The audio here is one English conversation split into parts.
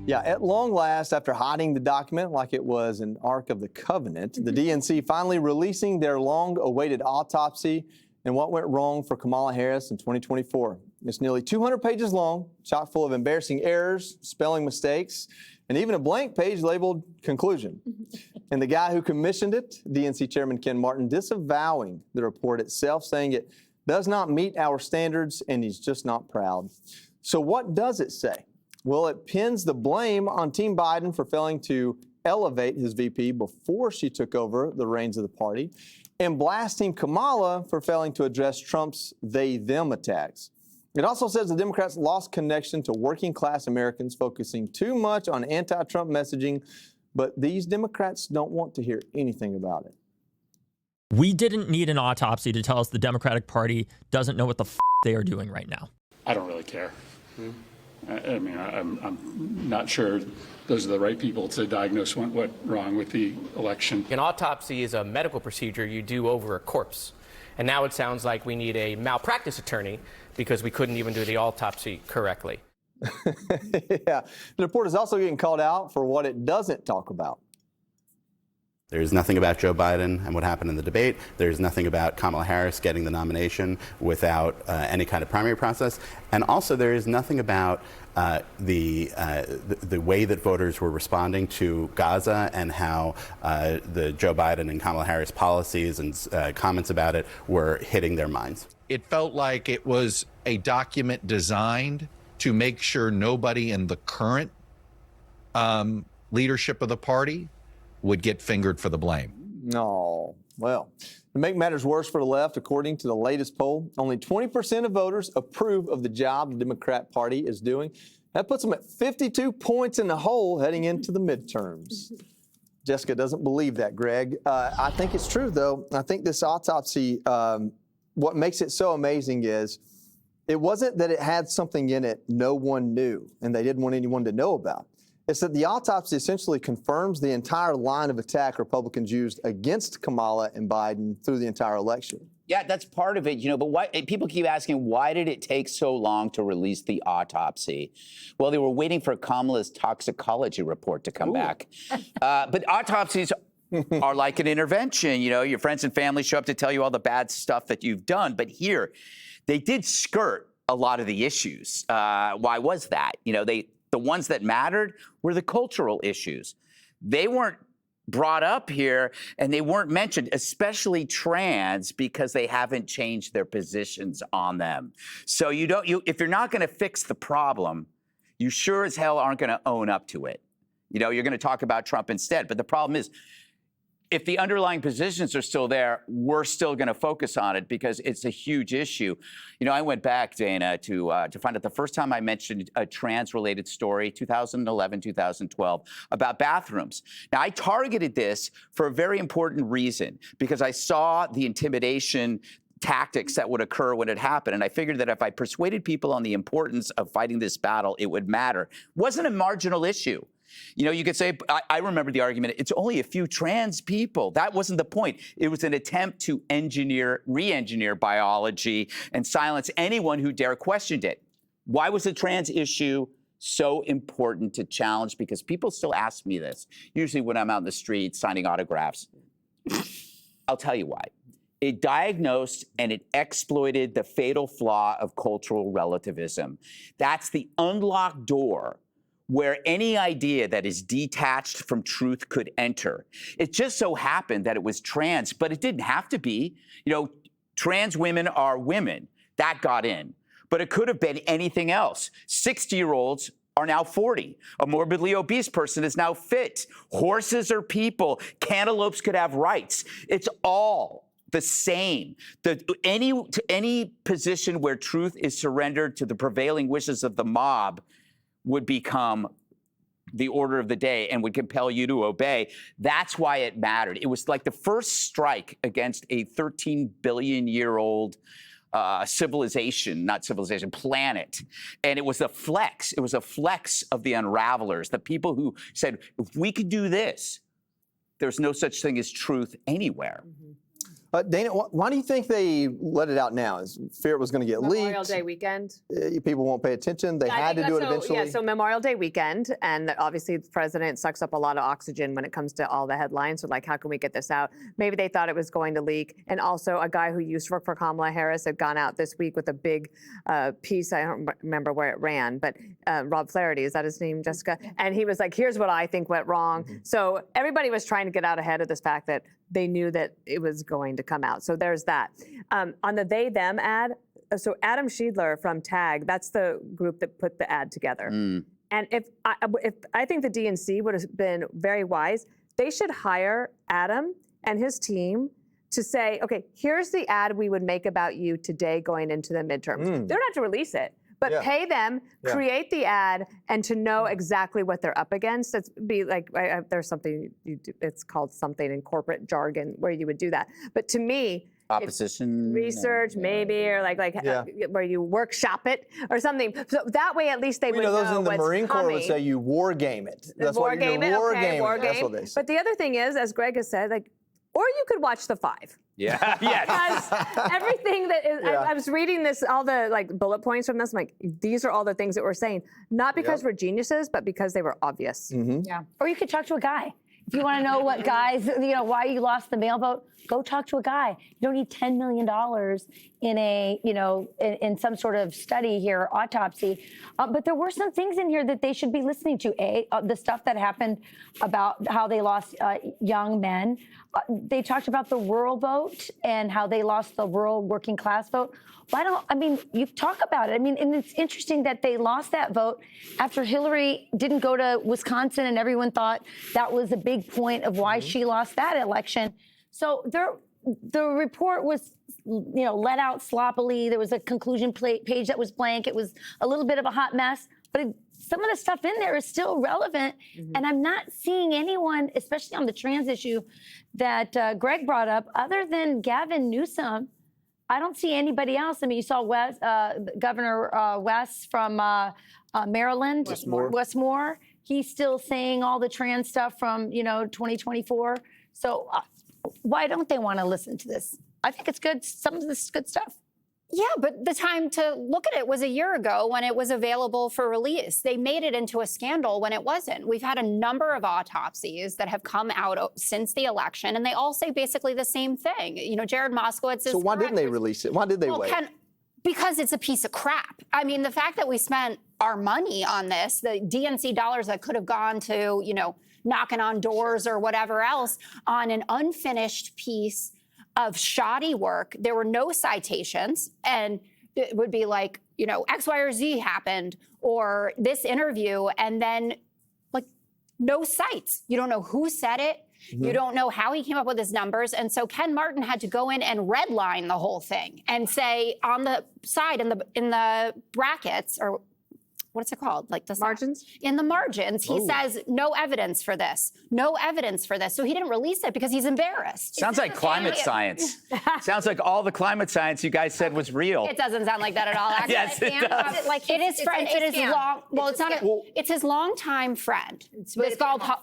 Yeah, at long last, after hiding the document like it was an Ark of the Covenant, the DNC finally releasing their long-awaited autopsy and what went wrong for Kamala Harris in 2024. It's nearly 200 pages long, chock full of embarrassing errors, spelling mistakes, and even a blank page labeled conclusion. And the guy who commissioned it, DNC Chairman Ken Martin, disavowing the report itself, saying it does not meet our standards and he's just not proud. So what does it say? Well, it pins the blame on Team Biden for failing to elevate his VP before she took over the reins of the party, and blasts Team Kamala for failing to address Trump's they-them attacks. It also says the Democrats lost connection to working-class Americans, focusing too much on anti-Trump messaging, but these Democrats don't want to hear anything about it. We didn't need an autopsy to tell us the Democratic Party doesn't know what the they are doing right now. I don't really care. I mean, I'm not sure those are the right people to diagnose what went wrong with the election. An autopsy is a medical procedure you do over a corpse. And now it sounds like we need a malpractice attorney because we couldn't even do the autopsy correctly. Yeah. The report is also getting called out for what it doesn't talk about. There's nothing about Joe Biden and what happened in the debate. There's nothing about Kamala Harris getting the nomination without any kind of primary process. And also there is nothing about the way that voters were responding to Gaza and how the Joe Biden and Kamala Harris policies and comments about it were hitting their minds. It felt like it was a document designed to make sure nobody in the current leadership of the party would get fingered for the blame. No. Well, to make matters worse for the left, according to the latest poll, only 20% of voters approve of the job the Democrat Party is doing. That puts them at 52 points in the hole heading into the midterms. Jessica doesn't believe that, Greg. I think it's true, though. I think this autopsy, what makes it so amazing is it wasn't that it had something in it no one knew and they didn't want anyone to know about. It's that the autopsy essentially confirms the entire line of attack Republicans used against Kamala and Biden through the entire election. Yeah, that's part of it, you know, but why, people keep asking, why did it take so long to release the autopsy? Well, they were waiting for Kamala's toxicology report to come back. But autopsies are like an intervention. You know, your friends and family show up to tell you all the bad stuff that you've done. But here, they did skirt a lot of the issues. Why was that? You know, the ones that mattered were the cultural issues. They weren't brought up here and they weren't mentioned, especially trans, because they haven't changed their positions on them. So if you're not going to fix the problem, you sure as hell aren't going to own up to it. You know, you're going to talk about Trump instead. But the problem is, if the underlying positions are still there, we're still going to focus on it because it's a huge issue. You know, I went back, Dana, to find out the first time I mentioned a trans-related story, 2011, 2012, about bathrooms. Now, I targeted this for a very important reason, because I saw the intimidation tactics that would occur when it happened. And I figured that if I persuaded people on the importance of fighting this battle, it would matter. It wasn't a marginal issue. You know, you could say, I remember the argument, it's only a few trans people. That wasn't the point. It was an attempt to re-engineer biology and silence anyone who dare questioned it. Why was the trans issue so important to challenge? Because people still ask me this, usually when I'm out in the street signing autographs. I'll tell you why. It diagnosed and it exploited the fatal flaw of cultural relativism. That's the unlocked door where any idea that is detached from truth could enter. It just so happened that it was trans, but it didn't have to be. You know, trans women are women. That got in. But it could have been anything else. 60-year-olds are now 40. A morbidly obese person is now fit. Horses are people. Cantaloupes could have rights. It's all the same. Any position where truth is surrendered to the prevailing wishes of the mob would become the order of the day and would compel you to obey. That's why it mattered. It was like the first strike against a 13 billion-year-old planet. And it was a flex. It was a flex of the unravelers, the people who said, if we could do this, there's no such thing as truth anywhere. Dana, why do you think they let it out now? Is fear it was going to get Memorial leaked? Day weekend. People won't pay attention. They I had to think do it that's eventually. Yeah, so Memorial Day weekend, and obviously the president sucks up a lot of oxygen when it comes to all the headlines. So like, how can we get this out? Maybe they thought it was going to leak. And also a guy who used to work for Kamala Harris had gone out this week with a big piece. I don't remember where it ran, but Rob Flaherty, is that his name, Jessica? And he was like, here's what I think went wrong. So everybody was trying to get out ahead of this fact that they knew that it was going to come out. So there's that. On the they, them ad, so Adam Schiedler from TAG, that's the group that put the ad together. And if I think the DNC would have been very wise, they should hire Adam and his team to say, okay, here's the ad we would make about you today going into the midterms. They don't have to release it, but pay them, create the ad, and to know exactly what they're up against. It's be like, there's something, it's called something in corporate jargon where you would do that. But to me, Opposition research, maybe, or where you workshop it or something. So that way, at least they would know those in the what's Marine Corps would coming. say you war game it. That's war what you're game it, war okay, game. war That's game. what they say. But the other thing is, as Greg has said, like, or you could watch The Five. Yeah. Yes. Because everything that is, I was reading this, all the like bullet points from this. I'm like, these are all the things that we're saying, not because we're geniuses, but because they were obvious. Yeah. Or you could talk to a guy. If you want to know what guys, why you lost the mail vote, go talk to a guy. You don't need $10 million in a, in some sort of study here, autopsy. But there were some things in here that they should be listening to. The stuff that happened about how they lost young men. They talked about the rural vote and how they lost the rural working class vote. You talk about it. And it's interesting that they lost that vote after Hillary didn't go to Wisconsin, and everyone thought that was a big point of why she lost that election. So the report was, let out sloppily. There was a conclusion page that was blank. It was a little bit of a hot mess, but some of the stuff in there is still relevant. And I'm not seeing anyone, especially on the trans issue that Greg brought up, other than Gavin Newsom. I don't see anybody else. You saw Governor West from Maryland, Westmore. He's still saying all the trans stuff from 2024. So why don't they want to listen to this? I think it's good. Some of this is good stuff. Yeah, but the time to look at it was a year ago when it was available for release. They made it into a scandal when it wasn't. We've had a number of autopsies that have come out since the election, and they all say basically the same thing. Jared Moskowitz is. So why didn't they release it? Why did they wait? Because it's a piece of crap. The fact that we spent our money on this, the DNC dollars that could have gone to, knocking on doors or whatever else, on an unfinished piece of shoddy work. There were no citations, and it would be like, X, Y, or Z happened, or this interview, and then no cites. You don't know who said it. You don't know how he came up with his numbers. And so Ken Martin had to go in and redline the whole thing and say on the side in the brackets, or what's it called? Like the margins? In the margins, he says no evidence for this. No evidence for this. So he didn't release it because he's embarrassed. Sounds like climate science. Sounds like all the climate science you guys said was real. It doesn't sound like that at all. Actually. Yes, it does. It's his longtime friend.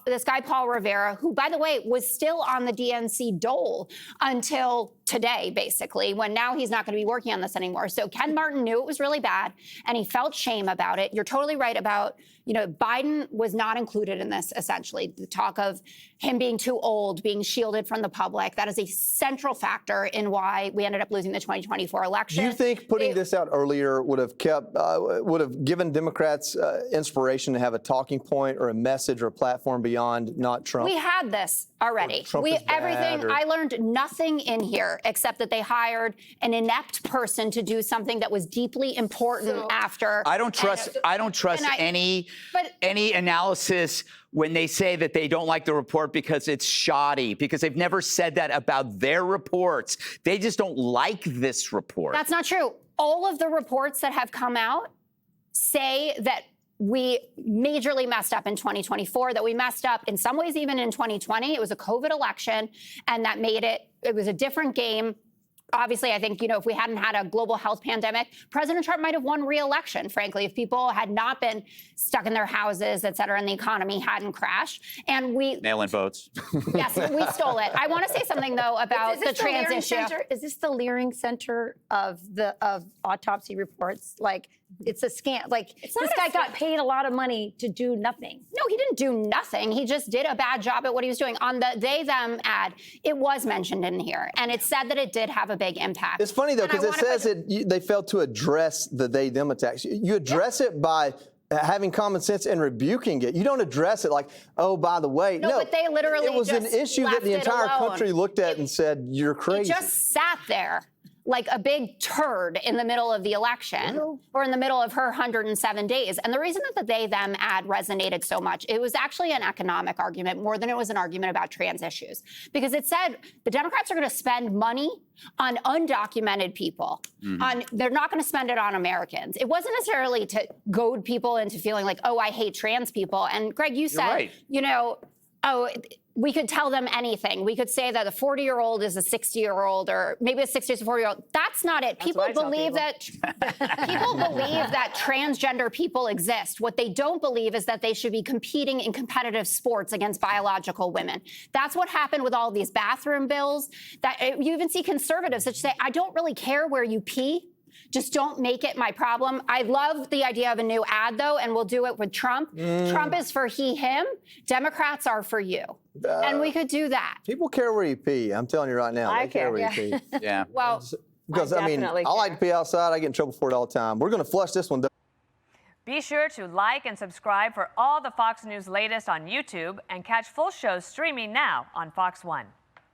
This guy, Paul Rivera, who, by the way, was still on the DNC dole until today, basically, when now he's not going to be working on this anymore. So Ken Martin knew it was really bad, and he felt shame about it. You're totally right about, Biden was not included in this, essentially. The talk of him being too old, being shielded from the public, that is a central factor in why we ended up losing the 2024 election. Do you think putting this out earlier would have given Democrats inspiration to have a talking point or a message or a platform beyond not Trump? We had this already. I learned nothing in here except that they hired an inept person to do something that was deeply important after. I don't trust any analysis when they say that they don't like the report because it's shoddy, because they've never said that about their reports. They just don't like this report. That's not true. All of the reports that have come out say that we majorly messed up in 2024, that we messed up in some ways even in 2020. It was a COVID election, and that made it was a different game. Obviously, I think, if we hadn't had a global health pandemic, President Trump might have won re-election, frankly, if people had not been stuck in their houses, et cetera, and the economy hadn't crashed. And we Mail-in votes. Yes, we stole it. I want to say something, though, about the trans issue. Is this the Leering Center of autopsy reports? Like, it's a scam. Like, this guy got paid a lot of money to do nothing. No, he didn't do nothing. He just did a bad job at what he was doing. On the they-them ad, it was mentioned in here, and it said that it did have a big impact. It's funny, though, because it says they failed to address the they-them attacks. You address it by having common sense and rebuking it. You don't address it like, oh, by the way. No, but they literally it was just an issue that the entire country looked at and said, you're crazy. It just sat there like a big turd in the middle of the election or in the middle of her 107 days. And the reason that the they-them ad resonated so much, it was actually an economic argument more than it was an argument about trans issues. Because it said the Democrats are going to spend money on undocumented people. They're not going to spend it on Americans. It wasn't necessarily to goad people into feeling like, oh, I hate trans people. And Greg, you said, we could tell them anything. We could say that a 40-year-old is a 60-year-old, or maybe a 60 is a 40-year-old. That's not it. People believe that transgender people exist. What they don't believe is that they should be competing in competitive sports against biological women. That's what happened with all these bathroom bills. That you even see conservatives that say, I don't really care where you pee. Just don't make it my problem. I love the idea of a new ad, though, and we'll do it with Trump. Trump is for he, him. Democrats are for you. And we could do that. People care where you pee. I'm telling you right now. I they care where care, you pee. Yeah. Well, Because, I like to pee outside. I get in trouble for it all the time. We're going to flush this one down. Be sure to like and subscribe for all the Fox News latest on YouTube and catch full shows streaming now on Fox One.